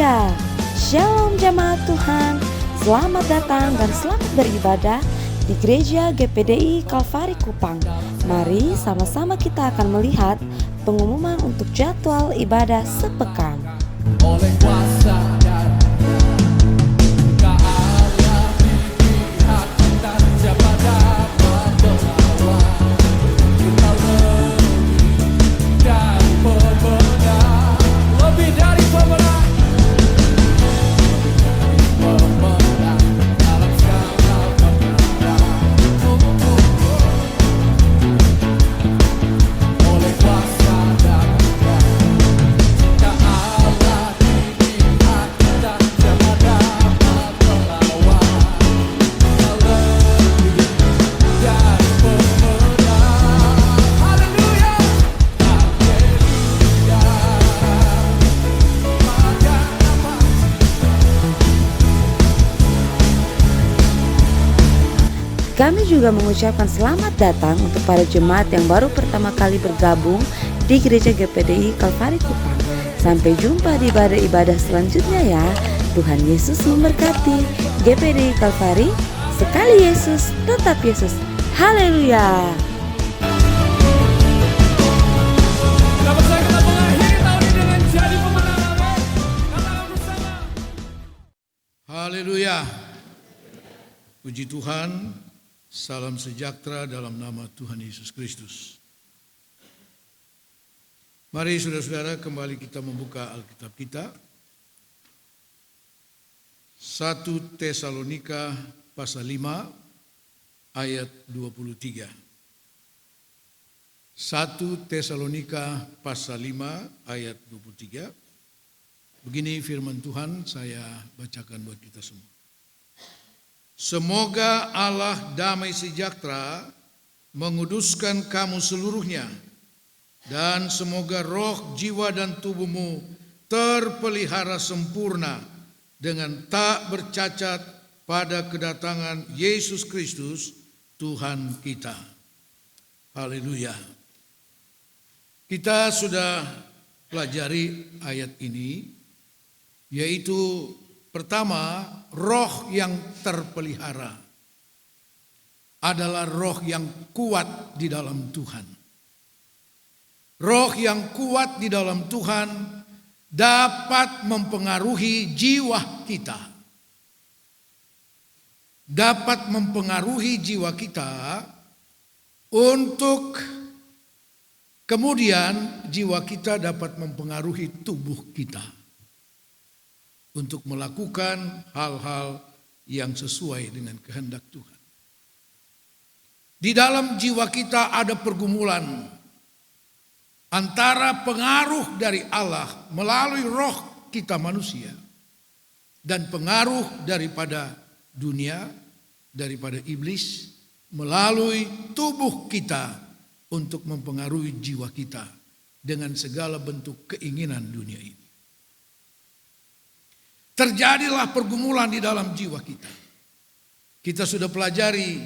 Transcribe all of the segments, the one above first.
Haleluya. Shalom jamaat Tuhan. Selamat datang dan selamat beribadah di Gereja GPDI Kalvari Kupang. Mari sama-sama kita akan melihat pengumuman untuk jadwal ibadah sepekan. Oleh kuasa dan Allah di pihak kita, siapa dapat melawan? Kita lebih dari pemenang, dalam segala perkara. Oleh kuasa dan Allah di pihak kita, siapa dapat melawan? Kita lebih dari pemenang. Haleluya, haleluya. Kami juga mengucapkan selamat datang untuk para jemaat yang baru pertama kali bergabung di Gereja GPDI Kalvari Kupang. Sampai jumpa di ibadah-ibadah selanjutnya ya. Tuhan Yesus memberkati. GPDI Kalvari, sekali Yesus, tetap Yesus. Haleluya. Dapat saya kita mengakhiri tahun ini dengan jadi pemenang. Amin. Katakan bersama. Haleluya. Puji Tuhan. Salam sejahtera dalam nama Tuhan Yesus Kristus. Mari saudara-saudara kembali kita membuka Alkitab kita. 1 Tesalonika pasal 5 ayat 23. 1 Tesalonika pasal 5 ayat 23. Begini firman Tuhan, saya bacakan buat kita semua. Semoga Allah damai sejahtera menguduskan kamu seluruhnya, dan semoga roh, jiwa, dan tubuhmu terpelihara sempurna dengan tak bercacat pada kedatangan Yesus Kristus Tuhan kita. Haleluya. Kita sudah pelajari ayat ini, yaitu pertama, roh yang terpelihara adalah roh yang kuat di dalam Tuhan. Roh yang kuat di dalam Tuhan dapat mempengaruhi jiwa kita. Dapat mempengaruhi jiwa kita untuk kemudian jiwa kita dapat mempengaruhi tubuh kita untuk melakukan hal-hal yang sesuai dengan kehendak Tuhan. Di dalam jiwa kita ada pergumulan antara pengaruh dari Allah melalui roh kita manusia dan pengaruh daripada dunia, daripada iblis melalui tubuh kita untuk mempengaruhi jiwa kita dengan segala bentuk keinginan dunia ini. Terjadilah pergumulan di dalam jiwa kita. Kita sudah pelajari,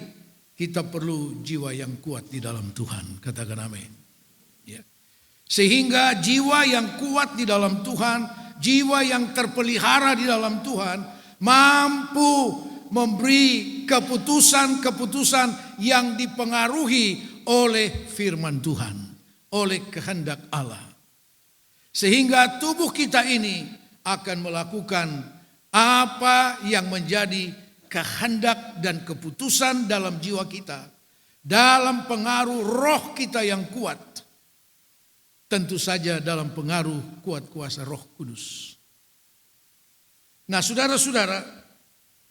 kita perlu jiwa yang kuat di dalam Tuhan. Katakan amin. Ya. Sehingga jiwa yang kuat di dalam Tuhan, jiwa yang terpelihara di dalam Tuhan, mampu memberi keputusan-keputusan yang dipengaruhi oleh firman Tuhan, oleh kehendak Allah. Sehingga tubuh kita ini akan melakukan apa yang menjadi kehendak dan keputusan dalam jiwa kita, dalam pengaruh roh kita yang kuat, tentu saja dalam pengaruh kuat kuasa Roh Kudus. Nah, saudara-saudara,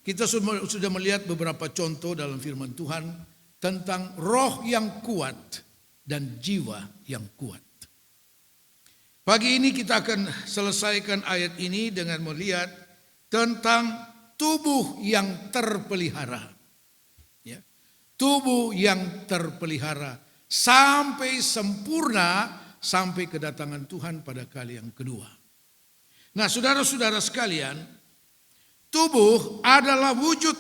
kita sudah melihat beberapa contoh dalam firman Tuhan tentang roh yang kuat dan jiwa yang kuat. Pagi ini kita akan selesaikan ayat ini dengan melihat tentang tubuh yang terpelihara. Ya. Tubuh yang terpelihara sampai sempurna, sampai kedatangan Tuhan pada kali yang kedua. Nah, saudara-saudara sekalian, tubuh adalah wujud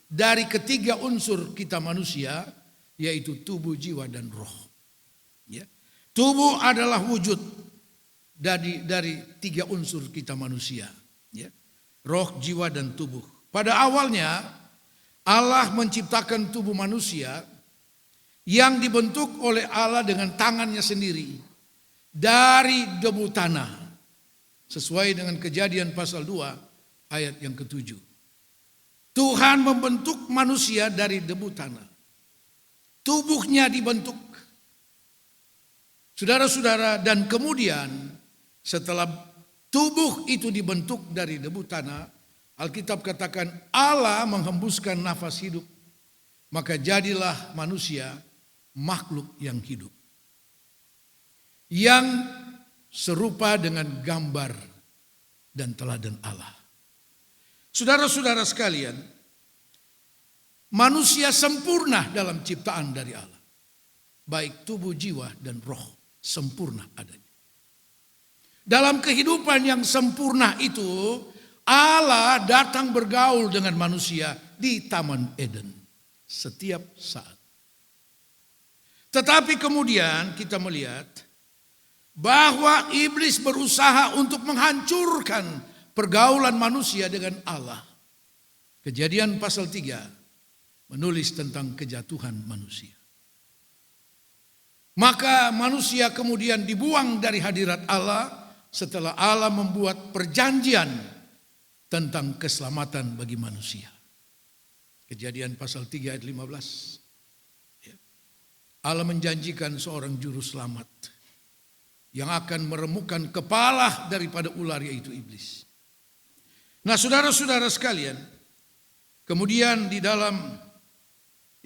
dari ketiga unsur kita manusia, yaitu tubuh, jiwa, dan roh. Ya. Tubuh adalah wujud dari tiga unsur kita manusia, Ya. Roh, jiwa, dan tubuh. Pada awalnya Allah menciptakan tubuh manusia yang dibentuk oleh Allah dengan tangannya sendiri dari debu tanah. Sesuai dengan Kejadian pasal 2 ayat yang ke-7. Tuhan membentuk manusia dari debu tanah. Tubuhnya dibentuk. Saudara-saudara, dan kemudian setelah tubuh itu dibentuk dari debu tanah, Alkitab katakan Allah menghembuskan nafas hidup. Maka jadilah manusia makhluk yang hidup. Yang serupa dengan gambar dan teladan Allah. Saudara-saudara sekalian, manusia sempurna dalam ciptaan dari Allah. Baik tubuh, jiwa, dan roh sempurna adanya. Dalam kehidupan yang sempurna itu, Allah datang bergaul dengan manusia di Taman Eden setiap saat. Tetapi kemudian kita melihat bahwa iblis berusaha untuk menghancurkan pergaulan manusia dengan Allah. Kejadian pasal 3 menulis tentang kejatuhan manusia. Maka manusia kemudian dibuang dari hadirat Allah setelah Allah membuat perjanjian tentang keselamatan bagi manusia. Kejadian pasal 3 ayat 15. Allah menjanjikan seorang juru selamat yang akan meremukkan kepala daripada ular, yaitu iblis. Nah, saudara-saudara sekalian, kemudian di dalam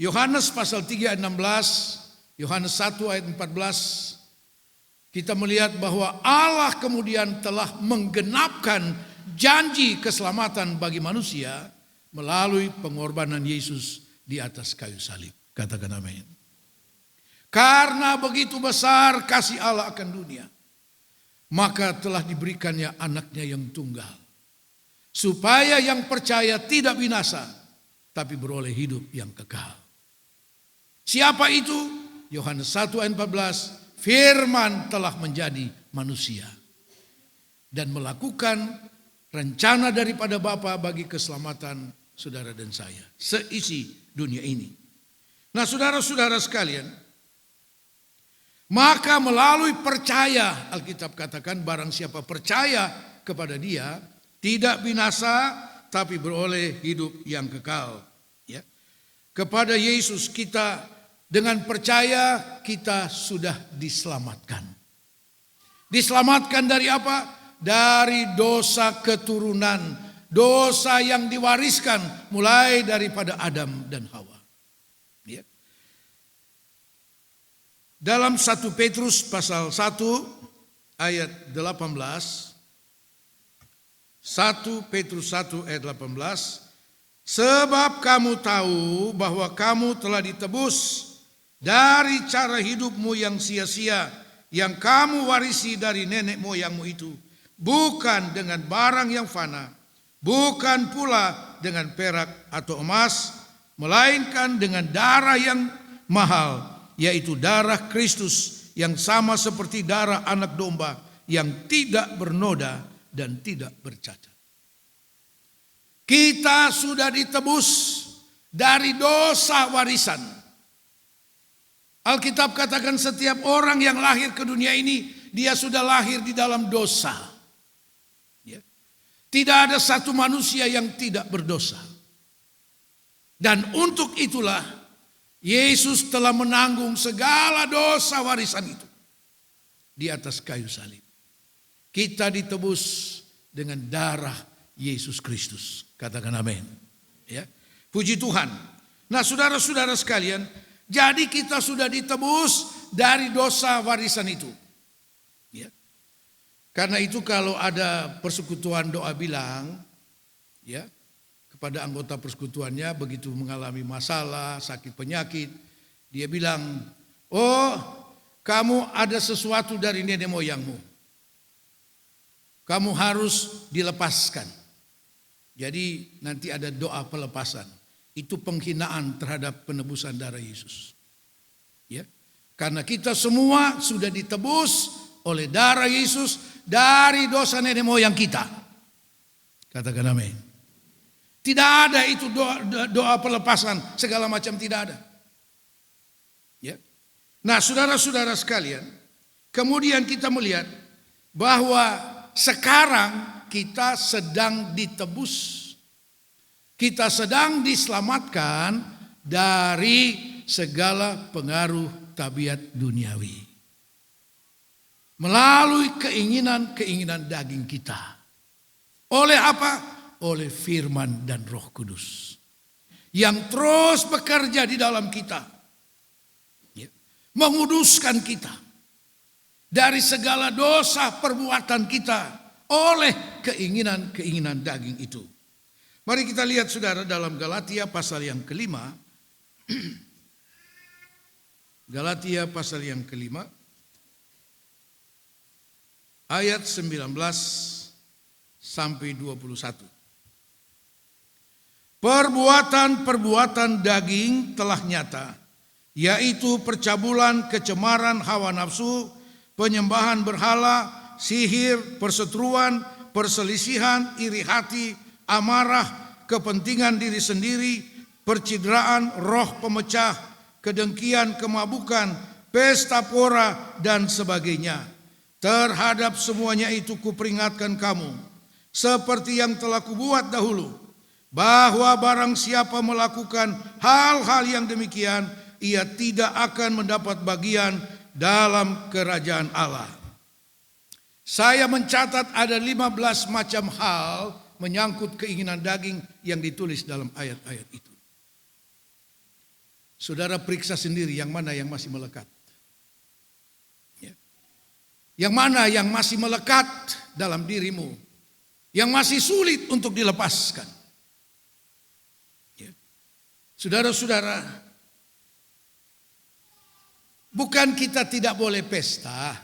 Yohanes pasal 3 ayat 16, Yohanes 1 ayat 14, kita melihat bahwa Allah kemudian telah menggenapkan janji keselamatan bagi manusia melalui pengorbanan Yesus di atas kayu salib. Katakan amin. Karena begitu besar kasih Allah akan dunia, maka telah diberikannya anaknya yang tunggal, supaya yang percaya tidak binasa, tapi beroleh hidup yang kekal. Siapa itu? Yohanes 1 ayat 14, firman telah menjadi manusia dan melakukan rencana daripada Bapa bagi keselamatan saudara dan saya, seisi dunia ini. Nah, saudara-saudara sekalian, maka melalui percaya, Alkitab katakan barang siapa percaya kepada Dia tidak binasa tapi beroleh hidup yang kekal. Ya. Kepada Yesus kita dengan percaya kita sudah diselamatkan. Diselamatkan dari apa? Dari dosa keturunan, dosa yang diwariskan mulai daripada Adam dan Hawa. Ya. Dalam 1 Petrus pasal 1 ayat 18, 1 Petrus 1 ayat 18, sebab kamu tahu bahwa kamu telah ditebus dari cara hidupmu yang sia-sia yang kamu warisi dari nenek moyangmu itu, bukan dengan barang yang fana, bukan pula dengan perak atau emas, melainkan dengan darah yang mahal, yaitu darah Kristus yang sama seperti darah anak domba yang tidak bernoda dan tidak bercacat. Kita sudah ditebus dari dosa warisan. Alkitab katakan setiap orang yang lahir ke dunia ini, dia sudah lahir di dalam dosa. Ya. Tidak ada satu manusia yang tidak berdosa. Dan untuk itulah Yesus telah menanggung segala dosa warisan itu di atas kayu salib. Kita ditebus dengan darah Yesus Kristus. Katakan amin. Ya. Puji Tuhan. Nah, saudara-saudara sekalian, jadi kita sudah ditebus dari dosa warisan itu. Ya. Karena itu kalau ada persekutuan doa bilang, ya, kepada anggota persekutuannya begitu mengalami masalah, sakit penyakit, dia bilang, oh kamu ada sesuatu dari nenek moyangmu. Kamu harus dilepaskan. Jadi nanti ada doa pelepasan. Itu penghinaan terhadap penebusan darah Yesus. Ya. Karena kita semua sudah ditebus oleh darah Yesus dari dosa nenek moyang kita. Katakan amin. Tidak ada itu doa pelepasan segala macam, tidak ada. Ya. Nah, saudara-saudara sekalian, kemudian kita melihat bahwa sekarang kita sedang ditebus. Kita sedang diselamatkan dari segala pengaruh tabiat duniawi. Melalui keinginan-keinginan daging kita. Oleh apa? Oleh firman dan Roh Kudus. Yang terus bekerja di dalam kita. Ya. Menguduskan kita. Dari segala dosa perbuatan kita. Oleh keinginan-keinginan daging itu. Mari kita lihat saudara dalam Galatia pasal yang kelima. Galatia pasal yang kelima. Ayat 19 sampai 21. Perbuatan-perbuatan daging telah nyata, yaitu percabulan, kecemaran, hawa nafsu, penyembahan berhala, sihir, perseteruan, perselisihan, iri hati, amarah, kepentingan diri sendiri, percideraan, roh pemecah, kedengkian, kemabukan, pesta pora, dan sebagainya. Terhadap semuanya itu kuperingatkan kamu, seperti yang telah kubuat dahulu, bahwa barang siapa melakukan hal-hal yang demikian, ia tidak akan mendapat bagian dalam kerajaan Allah. Saya mencatat ada 15 macam hal menyangkut keinginan daging yang ditulis dalam ayat-ayat itu. Saudara periksa sendiri yang mana yang masih melekat. Yang mana yang masih melekat dalam dirimu. Yang masih sulit untuk dilepaskan. Saudara-saudara, bukan kita tidak boleh pesta.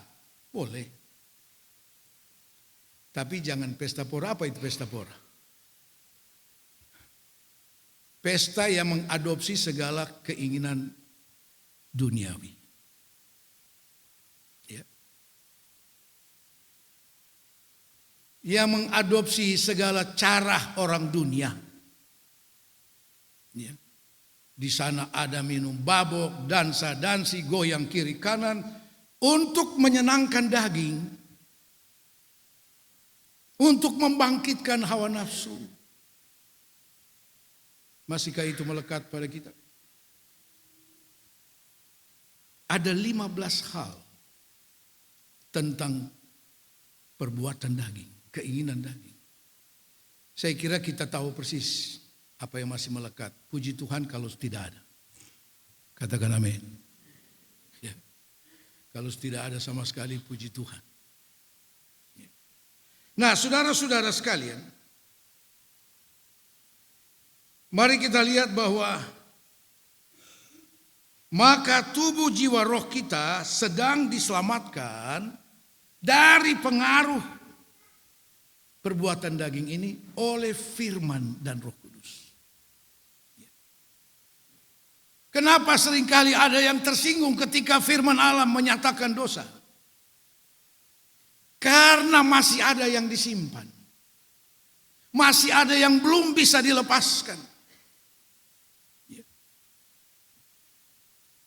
Boleh. Tapi jangan pesta pora. Apa itu pesta pora? Pesta yang mengadopsi segala keinginan duniawi. Ya. Yang mengadopsi segala cara orang dunia. Ya. Di sana ada minum babok, dansa-dansi, goyang kiri kanan untuk menyenangkan daging. Untuk membangkitkan hawa nafsu. Masihkah itu melekat pada kita? Ada 15 hal tentang perbuatan daging, keinginan daging. Saya kira kita tahu persis apa yang masih melekat. Puji Tuhan kalau tidak ada. Katakan amin. Ya. Kalau tidak ada sama sekali, puji Tuhan. Nah, saudara-saudara sekalian, mari kita lihat bahwa maka tubuh jiwa roh kita sedang diselamatkan dari pengaruh perbuatan daging ini oleh firman dan Roh Kudus. Kenapa seringkali ada yang tersinggung ketika firman Allah menyatakan dosa? Karena masih ada yang disimpan. Masih ada yang belum bisa dilepaskan.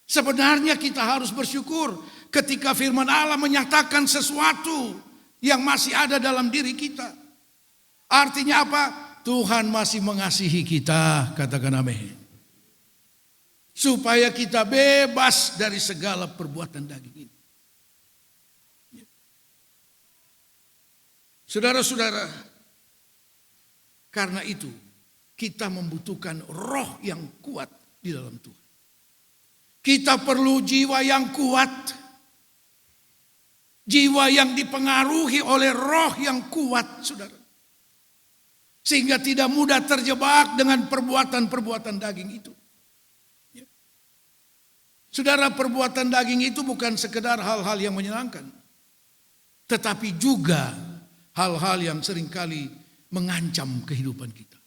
Sebenarnya kita harus bersyukur ketika firman Allah menyatakan sesuatu yang masih ada dalam diri kita. Artinya apa? Tuhan masih mengasihi kita, katakan amin. Supaya kita bebas dari segala perbuatan daging ini. Saudara-saudara, karena itu kita membutuhkan roh yang kuat di dalam Tuhan. Kita perlu jiwa yang kuat. Jiwa yang dipengaruhi oleh roh yang kuat, saudara. Sehingga tidak mudah terjebak dengan perbuatan-perbuatan daging itu. Ya. Saudara, perbuatan daging itu bukan sekedar hal-hal yang menyenangkan. Tetapi juga hal-hal yang seringkali mengancam kehidupan kita.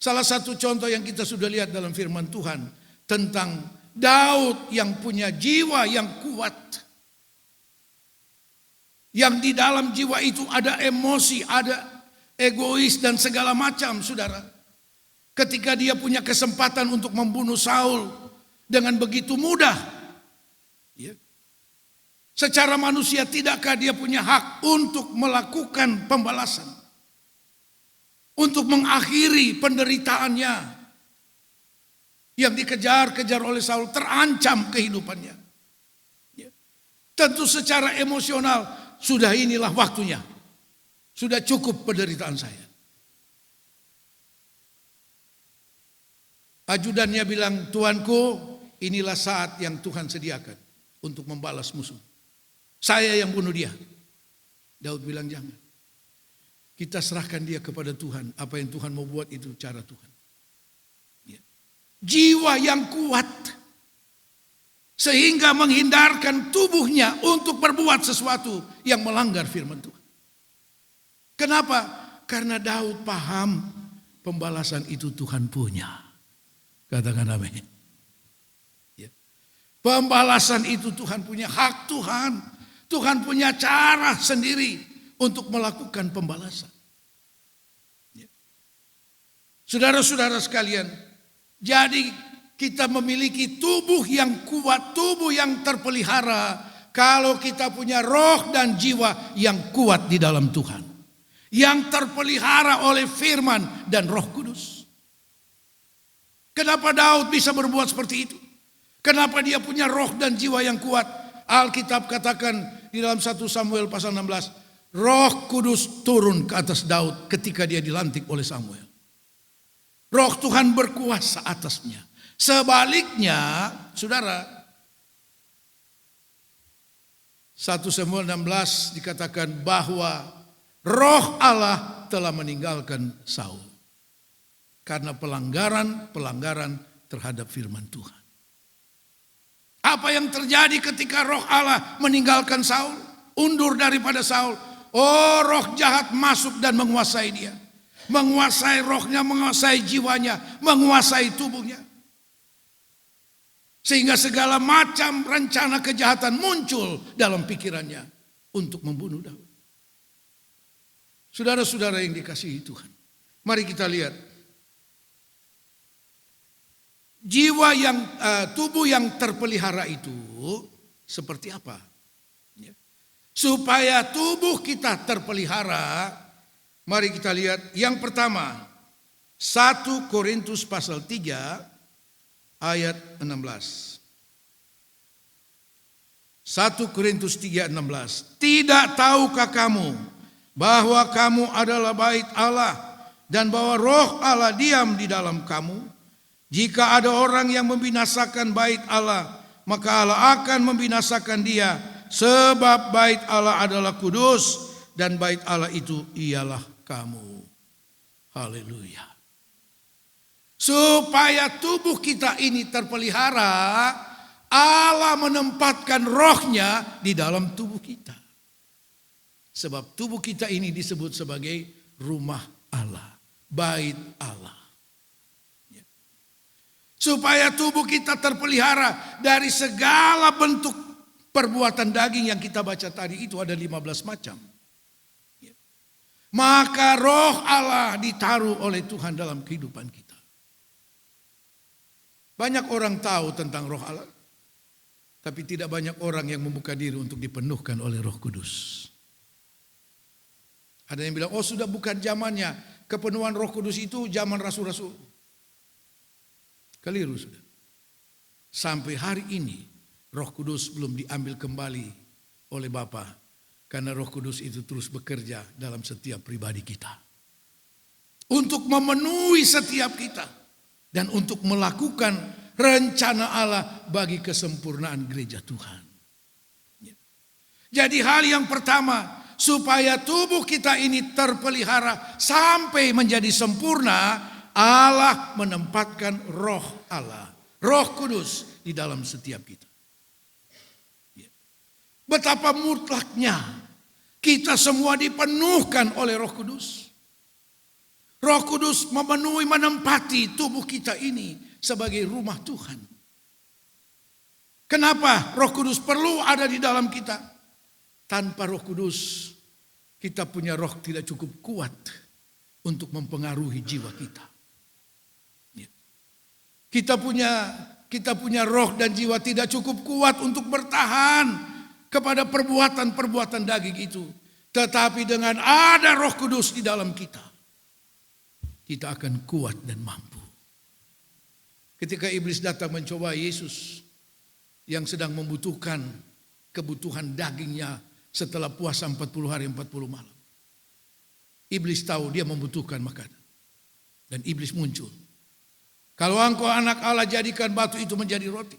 Salah satu contoh yang kita sudah lihat dalam firman Tuhan tentang Daud yang punya jiwa yang kuat. Yang di dalam jiwa itu ada emosi, ada egois dan segala macam, saudara. Ketika dia punya kesempatan untuk membunuh Saul dengan begitu mudah. Ya. Secara manusia tidakkah dia punya hak untuk melakukan pembalasan? Untuk mengakhiri penderitaannya. Yang dikejar-kejar oleh Saul, terancam kehidupannya. Ya. Tentu secara emosional, sudah inilah waktunya. Sudah cukup penderitaan saya. Ajudannya bilang, "Tuanku, inilah saat yang Tuhan sediakan untuk membalas musuh. Saya yang bunuh dia." Daud bilang, "Jangan. Kita serahkan dia kepada Tuhan. Apa yang Tuhan mau buat itu cara Tuhan." Ya. Jiwa yang kuat sehingga menghindarkan tubuhnya untuk berbuat sesuatu yang melanggar firman Tuhan. Kenapa? Karena Daud paham pembalasan itu Tuhan punya. Katakan amin. Ya. Pembalasan itu Tuhan punya, hak Tuhan. Tuhan punya cara sendiri untuk melakukan pembalasan. Ya. Saudara-saudara sekalian, jadi kita memiliki tubuh yang kuat, tubuh yang terpelihara kalau kita punya roh dan jiwa yang kuat di dalam Tuhan. Yang terpelihara oleh firman dan Roh Kudus. Kenapa Daud bisa berbuat seperti itu? Kenapa dia punya roh dan jiwa yang kuat? Alkitab katakan di dalam 1 Samuel pasal 16, Roh Kudus turun ke atas Daud ketika dia dilantik oleh Samuel. Roh Tuhan berkuasa atasnya. Sebaliknya, saudara, 1 Samuel 16 dikatakan bahwa Roh Allah telah meninggalkan Saul. Karena pelanggaran terhadap firman Tuhan. Apa yang terjadi ketika roh Allah meninggalkan Saul? Undur daripada Saul. Oh, roh jahat masuk dan menguasai dia. Menguasai rohnya, menguasai jiwanya, menguasai tubuhnya. Sehingga segala macam rencana kejahatan muncul dalam pikirannya untuk membunuh Daud. Saudara-saudara yang dikasihi Tuhan. Mari kita lihat. Jiwa yang tubuh yang terpelihara itu seperti apa? Ya. Supaya tubuh kita terpelihara, mari kita lihat yang pertama 1 Korintus pasal 3 ayat 16. 1 Korintus 3:16. Tidak tahukah kamu bahwa kamu adalah bait Allah dan bahwa roh Allah diam di dalam kamu? Jika ada orang yang membinasakan bait Allah, maka Allah akan membinasakan dia, sebab bait Allah adalah kudus dan bait Allah itu ialah kamu. Haleluya. Supaya tubuh kita ini terpelihara, Allah menempatkan rohnya di dalam tubuh kita. Sebab tubuh kita ini disebut sebagai rumah Allah, bait Allah. Supaya tubuh kita terpelihara dari segala bentuk perbuatan daging yang kita baca tadi, itu ada 15 macam. Maka roh Allah ditaruh oleh Tuhan dalam kehidupan kita. Banyak orang tahu tentang roh Allah, tapi tidak banyak orang yang membuka diri untuk dipenuhkan oleh Roh Kudus. Ada yang bilang, oh sudah bukan zamannya, kepenuhan Roh Kudus itu zaman rasul-rasul. Keliru sudah. Sampai hari ini Roh Kudus belum diambil kembali oleh Bapa, karena Roh Kudus itu terus bekerja dalam setiap pribadi kita. Untuk memenuhi setiap kita dan untuk melakukan rencana Allah bagi kesempurnaan gereja Tuhan. Jadi hal yang pertama, supaya tubuh kita ini terpelihara sampai menjadi sempurna, Allah menempatkan roh Allah, Roh Kudus di dalam setiap kita. Betapa mutlaknya kita semua dipenuhkan oleh Roh Kudus. Roh Kudus memenuhi, menempati tubuh kita ini sebagai rumah Tuhan. Kenapa Roh Kudus perlu ada di dalam kita? Tanpa Roh Kudus kita punya roh tidak cukup kuat untuk mempengaruhi jiwa kita. Ya. Kita punya roh dan jiwa tidak cukup kuat untuk bertahan kepada perbuatan-perbuatan daging itu. Tetapi dengan ada Roh Kudus di dalam kita, kita akan kuat dan mampu. Ketika iblis datang mencoba Yesus yang sedang membutuhkan kebutuhan dagingnya setelah puasa 40 hari 40 malam. Iblis tahu dia membutuhkan makanan. Dan iblis muncul. Kalau engkau anak Allah, jadikan batu itu menjadi roti.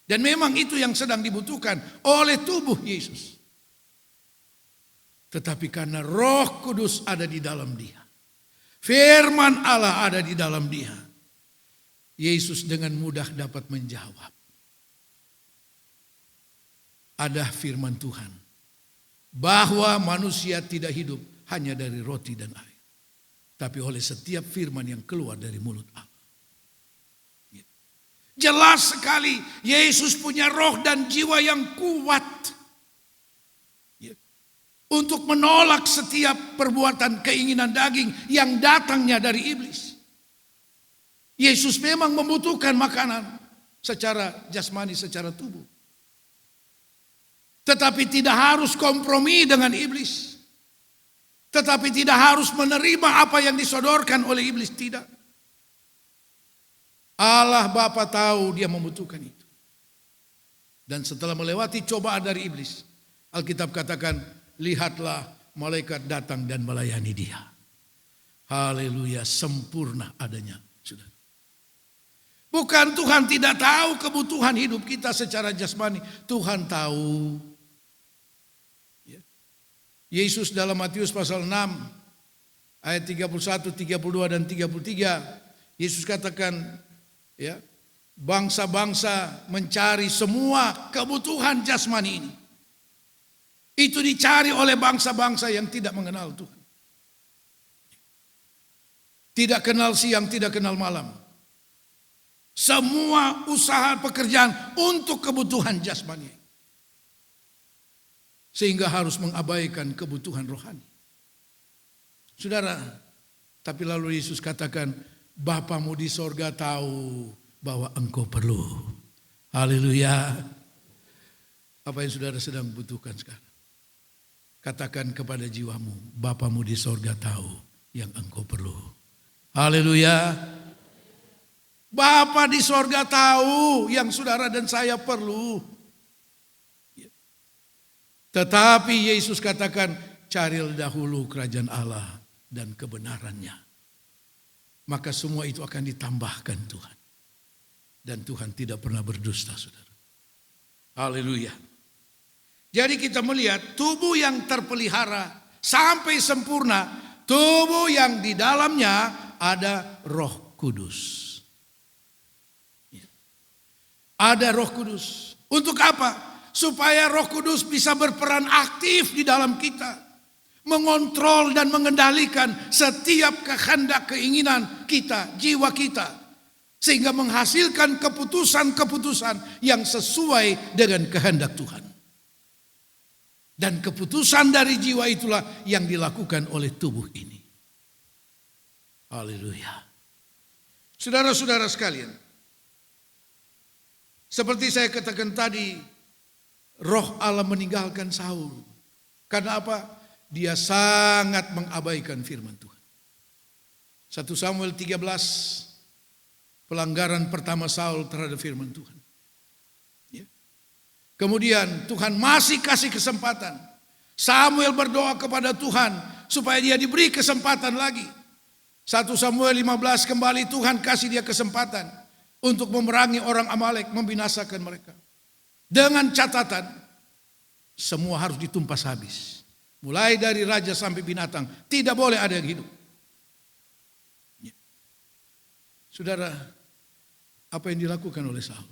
Dan memang itu yang sedang dibutuhkan oleh tubuh Yesus. Tetapi karena Roh Kudus ada di dalam dia, firman Allah ada di dalam dia, Yesus dengan mudah dapat menjawab. Ada firman Tuhan bahwa manusia tidak hidup hanya dari roti dan air, tapi oleh setiap firman yang keluar dari mulut Allah. Jelas sekali Yesus punya roh dan jiwa yang kuat untuk menolak setiap perbuatan keinginan daging yang datangnya dari iblis. Yesus memang membutuhkan makanan secara jasmani, secara tubuh. Tetapi tidak harus kompromi dengan iblis. Tetapi tidak harus menerima apa yang disodorkan oleh iblis, tidak. Allah Bapa tahu dia membutuhkan itu. Dan setelah melewati cobaan dari iblis, Alkitab katakan, lihatlah malaikat datang dan melayani dia. Haleluya, sempurna adanya. Sudah. Bukan Tuhan tidak tahu kebutuhan hidup kita secara jasmani. Tuhan tahu. Yesus dalam Matius pasal 6 ayat 31, 32 dan 33, Yesus katakan, ya, bangsa-bangsa mencari semua kebutuhan jasmani ini. Itu dicari oleh bangsa-bangsa yang tidak mengenal Tuhan. Tidak kenal siang, tidak kenal malam. Semua usaha pekerjaan untuk kebutuhan jasmani. Sehingga harus mengabaikan kebutuhan rohani. Saudara, tapi lalu Yesus katakan, Bapamu di sorga tahu bahwa engkau perlu. Haleluya. Apa yang saudara sedang butuhkan sekarang? Katakan kepada jiwamu, Bapamu di sorga tahu yang engkau perlu. Haleluya. Bapa di sorga tahu yang saudara dan saya perlu. Tetapi Yesus katakan, carilah dahulu kerajaan Allah dan kebenarannya. Maka semua itu akan ditambahkan Tuhan. Dan Tuhan tidak pernah berdusta, saudara. Haleluya. Jadi kita melihat tubuh yang terpelihara sampai sempurna, tubuh yang di dalamnya ada Roh Kudus. Ada Roh Kudus. Untuk apa? Supaya Roh Kudus bisa berperan aktif di dalam kita. Mengontrol dan mengendalikan setiap kehendak keinginan kita, jiwa kita. Sehingga menghasilkan keputusan-keputusan yang sesuai dengan kehendak Tuhan. Dan keputusan dari jiwa itulah yang dilakukan oleh tubuh ini. Haleluya. Saudara-saudara sekalian. Seperti saya katakan tadi, Roh Allah meninggalkan Saul. Karena apa? Dia sangat mengabaikan firman Tuhan. 1 Samuel 13, pelanggaran pertama Saul terhadap firman Tuhan. Ya. Kemudian Tuhan masih kasih kesempatan. Samuel berdoa kepada Tuhan supaya dia diberi kesempatan lagi. 1 Samuel 15 kembali Tuhan kasih dia kesempatan untuk memerangi orang Amalek, membinasakan mereka. Dengan catatan, semua harus ditumpas habis. Mulai dari raja sampai binatang, tidak boleh ada yang hidup. Ya. Saudara, apa yang dilakukan oleh Saul?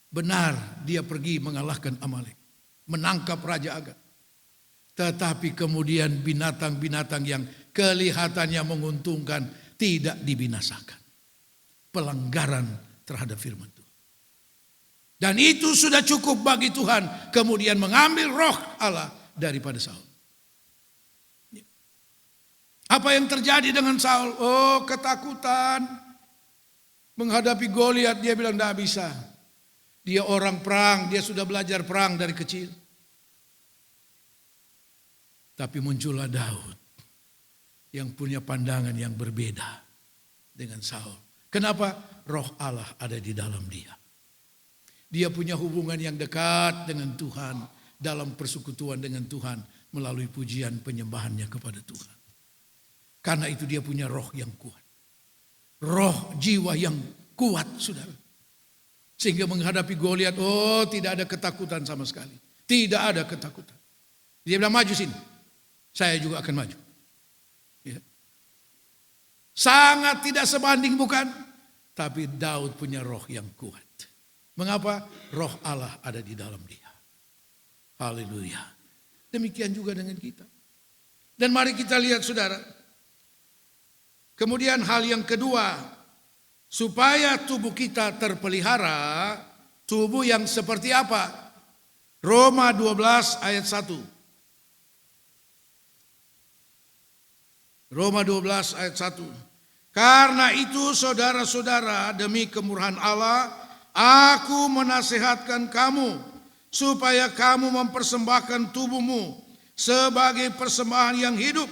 Benar, dia pergi mengalahkan Amalek, menangkap Raja Agag. Tetapi kemudian binatang-binatang yang kelihatannya menguntungkan tidak dibinasakan. Pelanggaran terhadap firman Tuhan. Dan itu sudah cukup bagi Tuhan kemudian mengambil roh Allah daripada Saul. Apa yang terjadi dengan Saul? Oh, ketakutan. Menghadapi Goliat dia bilang tidak bisa. Dia orang perang, dia sudah belajar perang dari kecil. Tapi muncullah Daud yang punya pandangan yang berbeda dengan Saul. Kenapa? Roh Allah ada di dalam dia. Dia punya hubungan yang dekat dengan Tuhan, dalam persekutuan dengan Tuhan melalui pujian penyembahannya kepada Tuhan. Karena itu dia punya roh yang kuat. Roh jiwa yang kuat, saudara. Sehingga menghadapi Goliat, oh tidak ada ketakutan sama sekali. Tidak ada ketakutan. Dia bilang, maju sini. Saya juga akan maju. Ya. Sangat tidak sebanding bukan? Tapi Daud punya roh yang kuat. Mengapa? Roh Allah ada di dalam dia. Haleluya. Demikian juga dengan kita. Dan mari kita lihat saudara. Kemudian hal yang kedua, supaya tubuh kita terpelihara, tubuh yang seperti apa? Roma 12 ayat 1. Roma 12 ayat 1. Karena itu saudara-saudara, demi kemurahan Allah, aku menasihatkan kamu supaya kamu mempersembahkan tubuhmu sebagai persembahan yang hidup,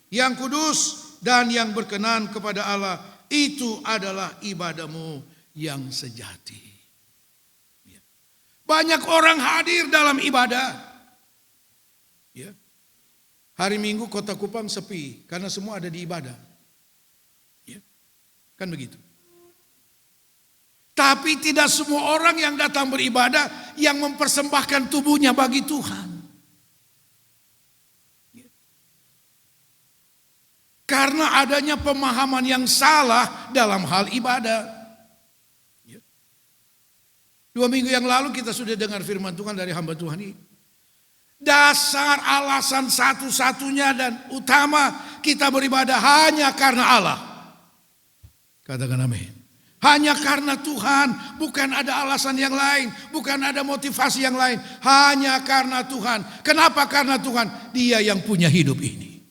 yang kudus, dan yang berkenan kepada Allah. Itu adalah ibadahmu yang sejati. Banyak orang hadir dalam ibadah. Ya. Hari Minggu Kota Kupang sepi karena semua ada di ibadah. Ya. Kan begitu. Tapi tidak semua orang yang datang beribadah yang mempersembahkan tubuhnya bagi Tuhan. Ya. Karena adanya pemahaman yang salah dalam hal ibadah. 2 minggu yang lalu kita sudah dengar firman Tuhan dari hamba Tuhan ini. Dasar alasan satu-satunya dan utama kita beribadah hanya karena Allah. Katakan amin. Hanya karena Tuhan, bukan ada alasan yang lain, bukan ada motivasi yang lain. Hanya karena Tuhan. Kenapa karena Tuhan? Dia yang punya hidup ini.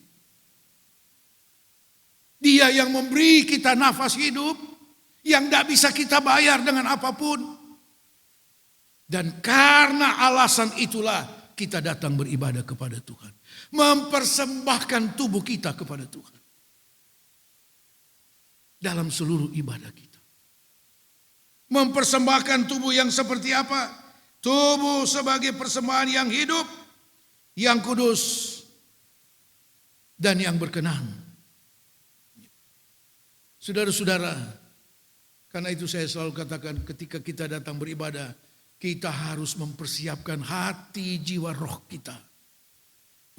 Dia yang memberi kita nafas hidup yang tidak bisa kita bayar dengan apapun. Dan karena alasan itulah kita datang beribadah kepada Tuhan. Mempersembahkan tubuh kita kepada Tuhan. Dalam seluruh ibadah kita. Mempersembahkan tubuh yang seperti apa? Tubuh sebagai persembahan yang hidup, yang kudus, dan yang berkenan. Saudara-saudara, karena itu saya selalu katakan ketika kita datang beribadah, kita harus mempersiapkan hati, jiwa, roh kita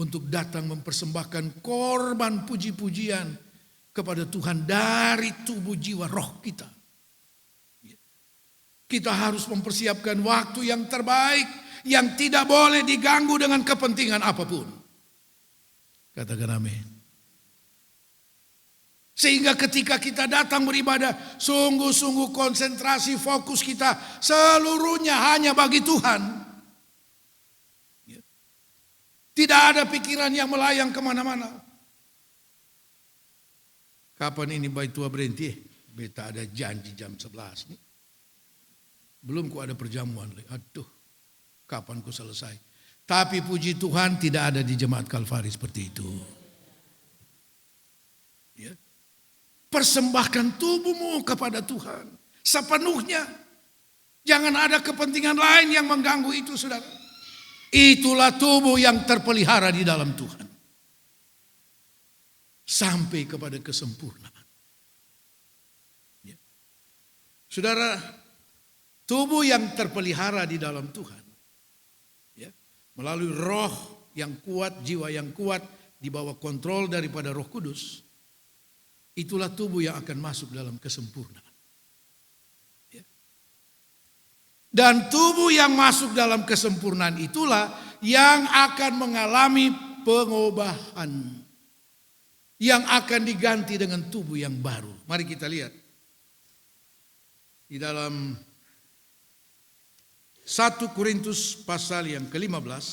untuk datang mempersembahkan korban puji-pujian kepada Tuhan dari tubuh, jiwa, roh kita. Kita harus mempersiapkan waktu yang terbaik yang tidak boleh diganggu dengan kepentingan apapun. Katakan amin. Sehingga ketika kita datang beribadah, sungguh-sungguh konsentrasi fokus kita seluruhnya hanya bagi Tuhan. Tidak ada pikiran yang melayang kemana-mana. Kapan ini bayi tua berhenti? Beta ada janji jam 11 nih. Belum ku ada perjamuan. Aduh, kapan ku selesai? Tapi puji Tuhan tidak ada di jemaat Kalvari seperti itu. Ya. Persembahkan tubuhmu kepada Tuhan sepenuhnya. Jangan ada kepentingan lain yang mengganggu itu, saudara. Itulah tubuh yang terpelihara di dalam Tuhan. Sampai kepada kesempurnaan. Ya. Saudara, tubuh yang terpelihara di dalam Tuhan. Ya. Melalui roh yang kuat, jiwa yang kuat, di bawah kontrol daripada Roh Kudus. Itulah tubuh yang akan masuk dalam kesempurnaan. Ya. Dan tubuh yang masuk dalam kesempurnaan itulah yang akan mengalami pengobahan. Yang akan diganti dengan tubuh yang baru. Mari kita lihat. Di dalam 1 Korintus pasal yang ke-15.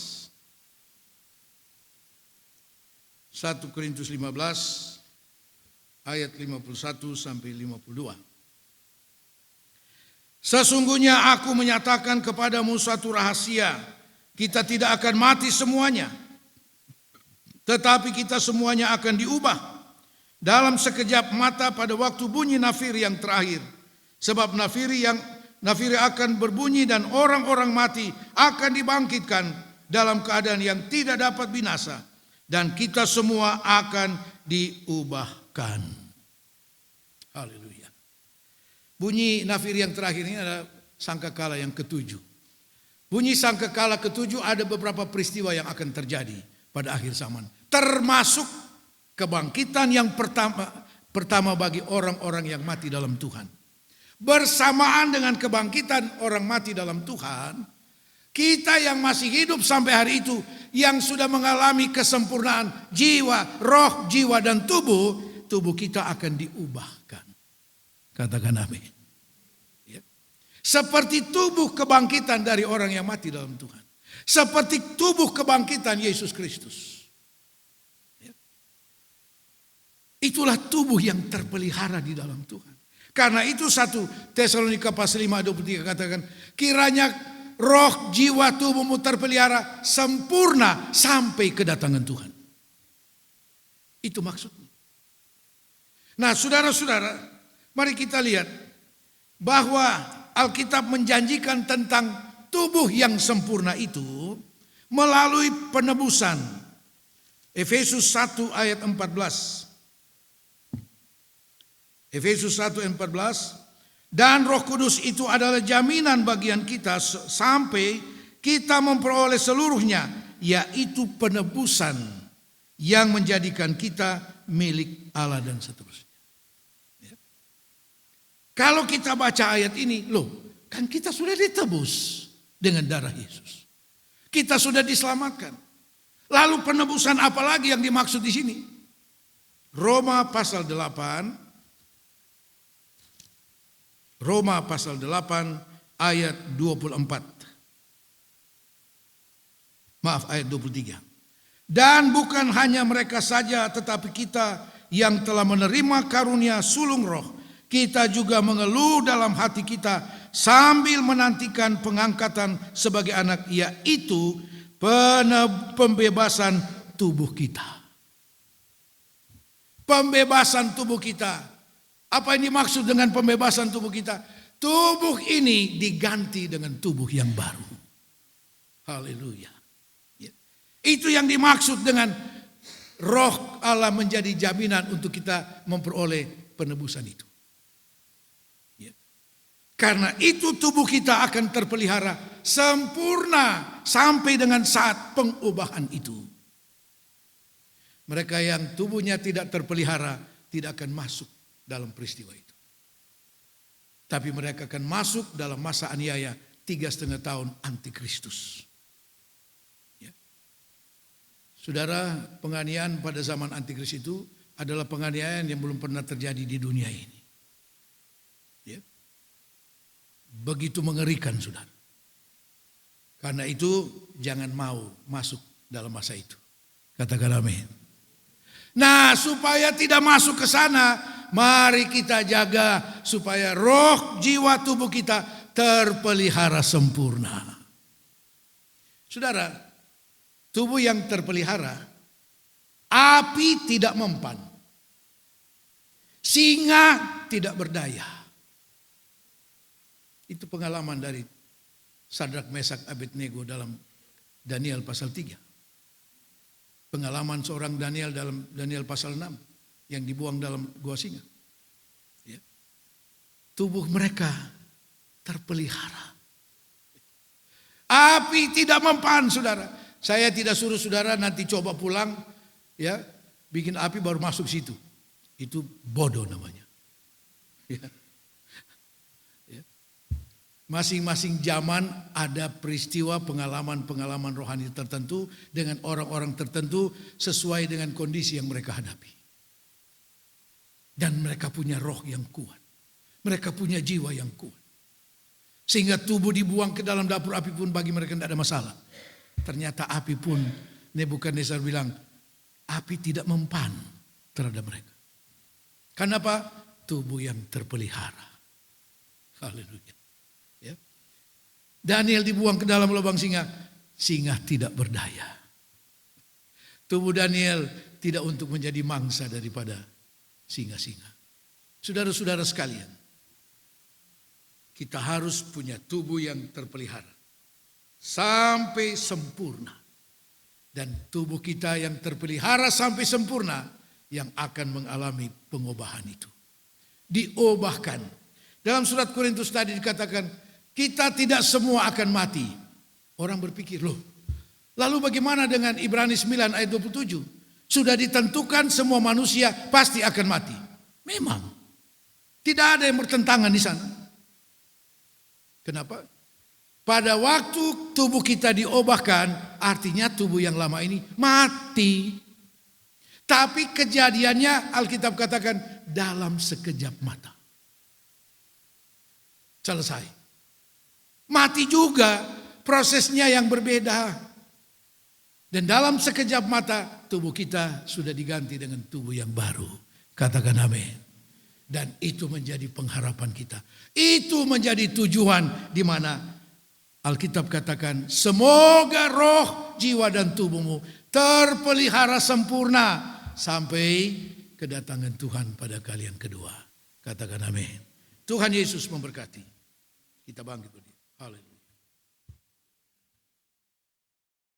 1 Korintus 15. ayat 51 sampai 52. Sesungguhnya aku menyatakan kepadamu suatu rahasia, kita tidak akan mati semuanya, tetapi kita semuanya akan diubah dalam sekejap mata pada waktu bunyi nafir yang terakhir. Sebab nafiri akan berbunyi dan orang-orang mati akan dibangkitkan dalam keadaan yang tidak dapat binasa, dan kita semua akan diubahkan. Haleluya. Bunyi nafir yang terakhir ini adalah sangkakala yang ketujuh. Bunyi sangkakala ketujuh ada beberapa peristiwa yang akan terjadi pada akhir zaman, termasuk kebangkitan yang pertama bagi orang-orang yang mati dalam Tuhan. Bersamaan dengan kebangkitan orang mati dalam Tuhan, kita yang masih hidup sampai hari itu, yang sudah mengalami kesempurnaan jiwa, roh, jiwa dan tubuh kita akan diubahkan. Katakan amin. Ya. Seperti tubuh kebangkitan dari orang yang mati dalam Tuhan. Seperti tubuh kebangkitan Yesus Kristus. Ya. Itulah tubuh yang terpelihara di dalam Tuhan. Karena itu 1 Tesalonika pasal 5 ayat 23 katakan, kiranya roh, jiwa, tubuhmu terpelihara sempurna sampai kedatangan Tuhan. Itu maksudnya. Nah, saudara-saudara, mari kita lihat bahwa Alkitab menjanjikan tentang tubuh yang sempurna itu melalui penebusan. Efesus 1 ayat 14. Efesus 1 ayat 14. Dan Roh Kudus itu adalah jaminan bagian kita sampai kita memperoleh seluruhnya, yaitu penebusan yang menjadikan kita milik Allah dan seterusnya. Ya. Kalau kita baca ayat ini, kan kita sudah ditebus dengan darah Yesus. Kita sudah diselamatkan. Lalu penebusan apa lagi yang dimaksud di sini? Roma pasal 8 ayat 24. Maaf, ayat 23. Dan bukan hanya mereka saja, tetapi kita yang telah menerima karunia sulung roh, kita juga mengeluh dalam hati kita sambil menantikan pengangkatan sebagai anak, yaitu pembebasan tubuh kita. Pembebasan tubuh kita. Apa yang dimaksud dengan pembebasan tubuh kita? Tubuh ini diganti dengan tubuh yang baru. Haleluya. Ya. Itu yang dimaksud dengan roh Allah menjadi jaminan untuk kita memperoleh penebusan itu. Ya. Karena itu tubuh kita akan terpelihara sempurna sampai dengan saat pengubahan itu. Mereka yang tubuhnya tidak terpelihara tidak akan masuk dalam peristiwa itu. Tapi mereka akan masuk dalam masa aniaya 3,5 tahun antikristus. Ya. Saudara, penganiayaan pada zaman antikristus itu adalah penganiayaan yang belum pernah terjadi di dunia ini. Ya. Begitu mengerikan, saudara. Karena itu jangan mau masuk dalam masa itu. Katakan amin. Nah, supaya tidak masuk ke sana, mari kita jaga supaya roh, jiwa, tubuh kita terpelihara sempurna. Saudara, tubuh yang terpelihara, api tidak mempan, singa tidak berdaya. Itu pengalaman dari Sadrak, Mesak, Abednego dalam Daniel pasal 3. Pengalaman seorang Daniel dalam Daniel pasal 6 yang dibuang dalam gua singa. Ya. Tubuh mereka terpelihara. Api tidak mempan, saudara. Saya tidak suruh saudara nanti coba pulang, ya, bikin api baru masuk situ. Itu bodoh namanya. Ya. Masing-masing zaman ada peristiwa pengalaman-pengalaman rohani tertentu dengan orang-orang tertentu sesuai dengan kondisi yang mereka hadapi. Dan mereka punya roh yang kuat. Mereka punya jiwa yang kuat. Sehingga tubuh dibuang ke dalam dapur api pun bagi mereka tidak ada masalah. Ternyata api pun, Nebukadnezar bilang, api tidak mempan terhadap mereka. Kenapa? Tubuh yang terpelihara. Haleluya. Ya. Daniel dibuang ke dalam lubang singa. Singa tidak berdaya. Tubuh Daniel tidak untuk menjadi mangsa daripada singa-singa. Saudara-saudara sekalian, kita harus punya tubuh yang terpelihara sampai sempurna. Dan tubuh kita yang terpelihara sampai sempurna yang akan mengalami pengobahan itu. Diobahkan. Dalam surat Korintus tadi dikatakan, kita tidak semua akan mati. Orang berpikir, loh, lalu bagaimana dengan Ibrani 9 ayat 27? Sudah ditentukan semua manusia pasti akan mati. Memang. Tidak ada yang bertentangan di sana. Kenapa? Pada waktu tubuh kita diobahkan, artinya tubuh yang lama ini mati. Tapi kejadiannya Alkitab katakan dalam sekejap mata. Selesai. Mati juga, prosesnya yang berbeda. Dan dalam sekejap mata tubuh kita sudah diganti dengan tubuh yang baru. Katakan amin. Dan itu menjadi pengharapan kita. Itu menjadi tujuan di mana Alkitab katakan, semoga roh, jiwa dan tubuhmu terpelihara sempurna sampai kedatangan Tuhan pada kali yang kedua. Katakan amin. Tuhan Yesus memberkati. Kita bangkit berdiri. Haleluya.